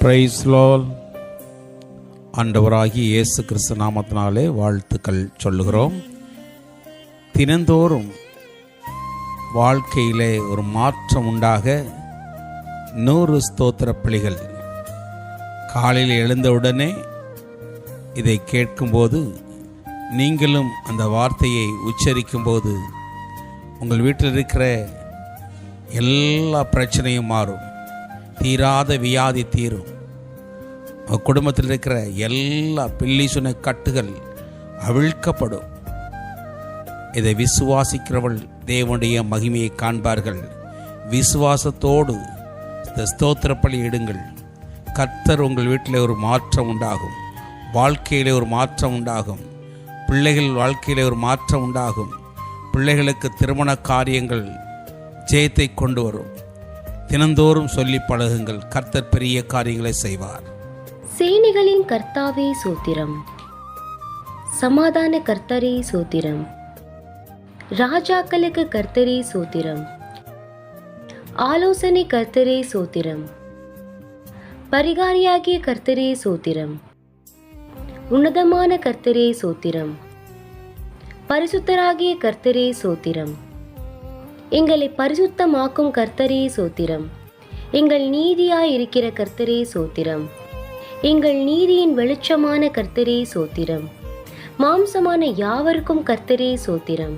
Price Lord. ஆண்டவராகிய இயேசு கிறிஸ்து நாமத்தினாலே வாழ்த்துக்கள் சொல்லுகிறோம். தினந்தோறும் வாழ்க்கையிலே ஒரு மாற்றம் உண்டாக 100 ஸ்தோத்திர பலிகள். காலையில் எழுந்தவுடனே இதை கேட்கும்போது நீங்களும் அந்த வார்த்தையை உச்சரிக்கும்போது உங்கள் வீட்டில் இருக்கிற எல்லா பிரச்சனையும் மாறும், தீராத வியாதி தீரும், உங்கள் குடும்பத்தில் இருக்கிற எல்லா பில்லி சுன கட்டுகள் அவிழ்க்கப்படும். இதை விசுவாசிக்கிறவள் தேவனுடைய மகிமையை காண்பார்கள். விசுவாசத்தோடு இந்த ஸ்தோத்திர பலி இடுங்கள். கர்த்தர் உங்கள் வீட்டில் ஒரு மாற்றம் உண்டாகும், வாழ்க்கையிலே ஒரு மாற்றம் உண்டாகும், பிள்ளைகள் வாழ்க்கையிலே ஒரு மாற்றம் உண்டாகும். பிள்ளைகளுக்கு திருமண காரியங்கள் ஜெயத்தை கொண்டு வரும். தினந்தோறும் சொல்லி பழகுங்கள், கர்த்தர் பெரிய காரியங்களை செய்வார். சேனைகளின் கர்த்தாவே சோத்திரம், சமாதான கர்த்தரே சோத்திரம், ராஜாக்களுக்கு கர்த்தரே சோத்திரம், ஆலோசனை கர்த்தரே சோத்திரம், பரிகாரியாகிய கர்த்தரே சோத்திரம், உன்னதமான கர்த்தரே சோத்திரம், பரிசுத்தராகிய கர்த்தரே சோத்திரம், எங்களை பரிசுத்தமாக்கும் கர்த்தரே சோத்திரம், எங்கள் நீதியாய் இருக்கிற கர்த்தரே சோத்திரம், எங்கள் நீதியின் வெளிச்சமான கர்த்தரே சோத்திரம், மாம்சமான யாவருக்கும் கர்த்தரே சோத்திரம்,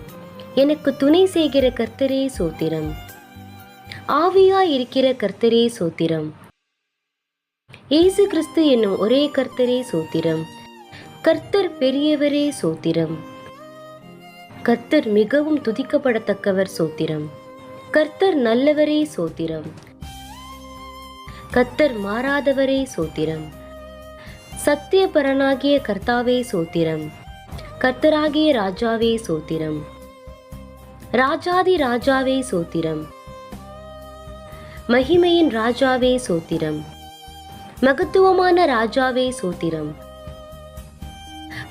எனக்கு துணை செய்கிற கர்த்தரே சோத்திரம், ஆவியாய் இருக்கிற கர்த்தரே சோத்திரம், இயேசு கிறிஸ்து என்னும் ஒரே கர்த்தரே சோத்திரம், கர்த்தர் பெரியவரே சோத்திரம், கர்த்தர் மிகவும் துதிக்கப்படத்தக்கவர் சோத்திரம், கர்த்தர் நல்லவரே சோத்திரம், கர்த்தர் மாறாதவரே சோத்திரம், சத்தியபரனாகிய கர்த்தாவே சோத்திரம், கர்த்தராகிய ராஜாவே சோத்திரம், ராஜாதி ராஜாவே சோத்திரம், மகிமையின் ராஜாவே சோத்திரம், மகத்துவமான ராஜாவே சோத்திரம்,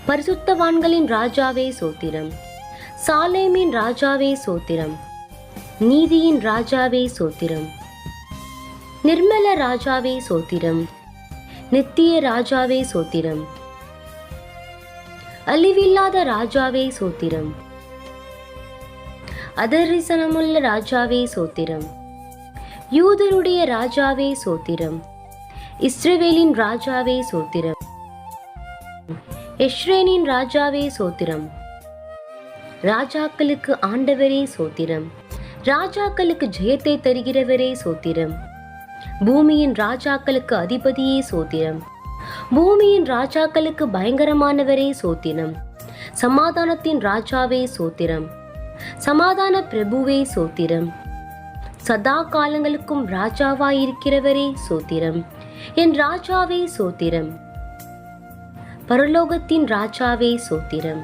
பரிசுத்தவான்களின் ராஜாவே சோத்திரம், சாலேமின் ராஜாவே சோத்திரம், நீதியின் ராஜாவே சோத்திரம், நிர்மல ராஜாவே சோத்திரம், நித்திய ராஜாவே சோத்திரம், அழிவில்லாத ராஜாவே சோத்திரம், அதரிசனமுள்ள ராஜாவே சோத்திரம், யூதருடைய ராஜாவே சோத்திரம், இஸ்ரவேலின் ராஜாவே சோத்திரம், எஸ்ரேனின் ராஜாவே சோத்திரம், ராஜாக்களுக்கு ஆண்டவரே சோத்திரம், ராஜாக்களுக்கு ஜெயத்தை தருகிறவரே சோத்திரம், பூமியின் ராஜாக்களுக்கு அதிபதியே சோத்திரம், பூமியின் ராஜாக்களுக்கு பயங்கரமானவரே சோத்திரம், சமாதானத்தின் ராஜாவே சோத்திரம், சமாதான பிரபுவே சோத்திரம், சதா காலங்களுக்கும் ராஜாவாயிருக்கிறவரே சோத்திரம், என் ராஜாவே சோத்திரம், பரலோகத்தின் ராஜாவே சோத்திரம்,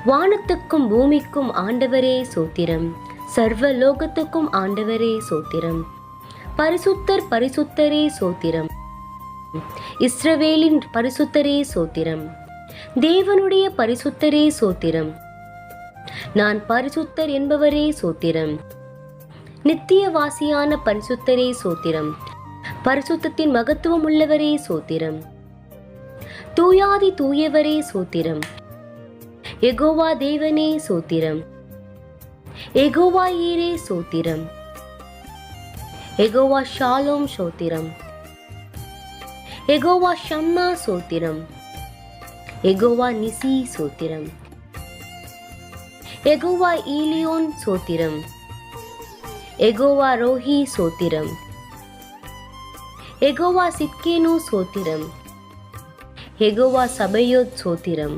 வானத்துக்கும் பூமிக்கும் ஆண்டவரே சோத்திரம், சர்வ லோகத்துக்கும் ஆண்டவரே சோத்திரம், பரிசுத்தர் பரிசுத்தரே சோத்திரம், இஸ்ரவேலின் பரிசுத்தரே சோத்திரம், தேவனுடைய பரிசுத்தரே சோத்திரம், நான் பரிசுத்தர் என்பவரே சோத்திரம், நித்தியவாசியான பரிசுத்தரே சோத்திரம், பரிசுத்தத்தின் மகத்துவம் உள்ளவரே சோத்திரம், தூயாதி தூயவரே சோத்திரம், யெகோவா தேவனே சோத்திரம், யெகோவா ஈரே சோத்திரம், யெகோவா ஷாலோம் சோத்திரம், யெகோவா ஷம்மா சோத்திரம், யெகோவா நிசி சோத்திரம், யெகோவா ஈலியோன் சோத்திரம், யெகோவா ரோஹி சோத்திரம், யெகோவா சித்கேனு சோத்திரம், யெகோவா சபையோத் சோத்திரம்,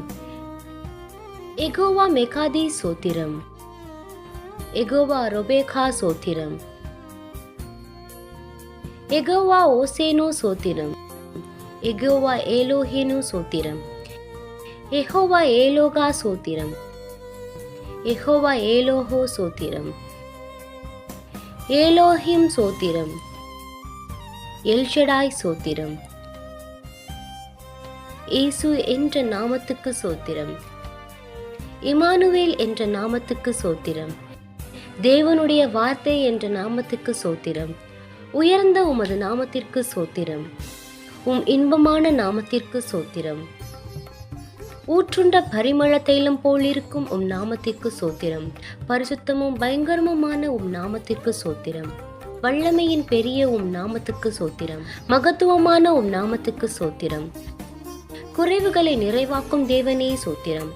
யெகோவா மெகாதி சோத்திரம், யெகோவா ரொபேகா சோத்திரம், யெகோவா ஓசேனு சோத்திரம், யெகோவா ஏலோஹேனு சோத்திரம், யெகோவா ஏலோகா சோத்திரம், யெகோவா ஏலோஹோ சோத்திரம், ஏலோஹிம் சோத்திரம், எல்ஷடாய் சோத்திரம், இயேசு என்ற நாமத்துக்கு சோத்திரம், இமானுவேல் என்ற நாமத்துக்கு சோத்திரம், தேவனுடைய வார்த்தை என்ற நாமத்துக்கு சோத்திரம், உயர்ந்த உமது நாமத்திற்கு சோத்திரம். இன்பமான நாமத்திற்கு சோத்திரம். ஊற்றுண்ட பரிமள தைலம் போலிருக்கும் நாமத்திற்கு சோத்திரம். பரிசுத்தமும் பயங்கரமுமான நாமத்திற்கு சோத்திரம். வல்லமையின் பெரிய நாமத்துக்கு சோத்திரம். மகத்துவமான நாமத்துக்கு சோத்திரம். குறைவுகளை நிறைவாக்கும் தேவனே சோத்திரம்.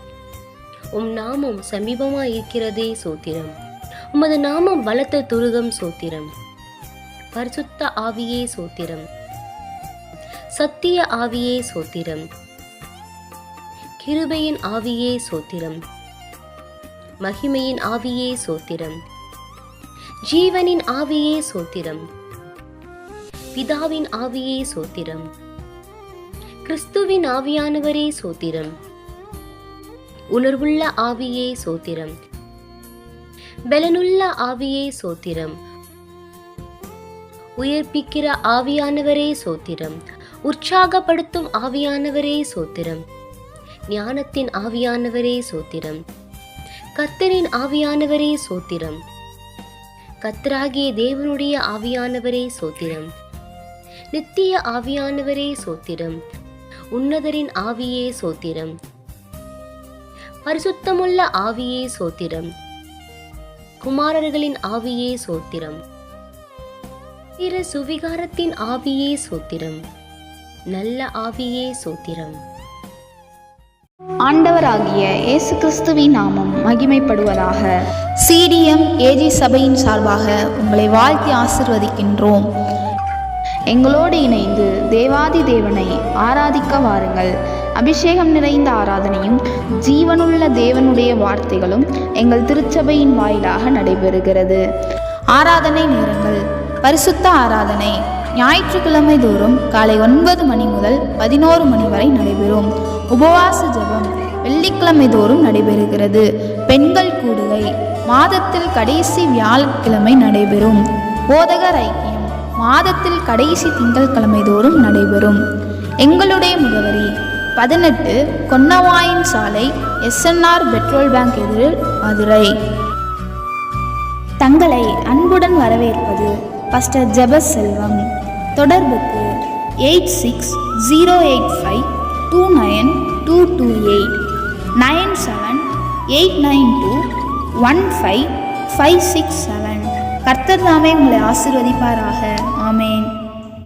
நாமம் சமீபமாயிருக்கிறதே சோத்திரம். உமது நாமம் பலத்த துருகம் சோத்திரம். பரிசுத்த ஆவியே சோத்திரம். சத்திய ஆவியே சோத்திரம். கிருபையின் ஆவியே சோத்திரம். மகிமையின் ஆவியே சோத்திரம். ஜீவனின் ஆவியே சோத்திரம். பிதாவின் ஆவியே சோத்திரம். கிறிஸ்துவின் ஆவியானவரே சோத்திரம். உணர்வுள்ள ஆவியே சோத்திரம். பலனுள்ள ஆவியே சோத்திரம். உயிர்ப்பிக்கிற ஆவியானவரே சோத்திரம். உற்சாகப்படுத்தும் ஆவியானவரே சோத்திரம். ஞானத்தின் ஆவியானவரே சோத்திரம். கர்த்தரின் ஆவியானவரே சோத்திரம். கர்த்தராகிய தேவனுடைய ஆவியானவரே சோத்திரம். நித்திய ஆவியானவரே சோத்திரம். உன்னதரின் ஆவியே சோத்திரம். பரிசுத்தமுள்ள ஆவியே சோத்திரம். குமாரர்களின் ஆவியே சோத்திரம். சுவிகாரத்தின் ஆவியே சோத்திரம். நல்ல ஆவியே சோத்திரம். ஆண்டவராகிய இயேசு கிறிஸ்துவின் நாமம் மகிமைப்படுவதாக. CDM AG சபையின் சார்பாக உங்களை வாழ்த்தி ஆசிர்வதிக்கின்றோம். எங்களோடு இணைந்து தேவாதி தேவனை ஆராதிக்க வாருங்கள். அபிஷேகம் நிறைந்த ஆராதனையும் ஜீவனுள்ள தேவனுடைய வார்த்தைகளும் எங்கள் திருச்சபையின் வாயிலாக நடைபெறுகிறது. ஆராதனை நேரங்கள்: பரிசுத்த ஆராதனை ஞாயிற்றுக்கிழமை தோறும் காலை 9 மணி முதல் 11 மணி வரை நடைபெறும். உபவாச ஜெபம் வெள்ளிக்கிழமை தோறும் நடைபெறுகிறது. பெண்கள் கூடுகை மாதத்தில் கடைசி வியாழக்கிழமை நடைபெறும். போதகர் ஐக்கியம் மாதத்தில் கடைசி திங்கட்கிழமை தோறும் நடைபெறும். எங்களுடைய முகவரி 18 கொன்னவாயின் சாலை, SNR பெட்ரோல் பேங்க் எதிரில், மதுரை. தங்களை அன்புடன் வரவேற்பது பாஸ்டர் ஜெபஸ் செல்வம். தொடர்புக்கு 8608529228 9789215567. கர்த்தர் தாமே உங்களை ஆசீர்வதிப்பாராக. ஆமென்.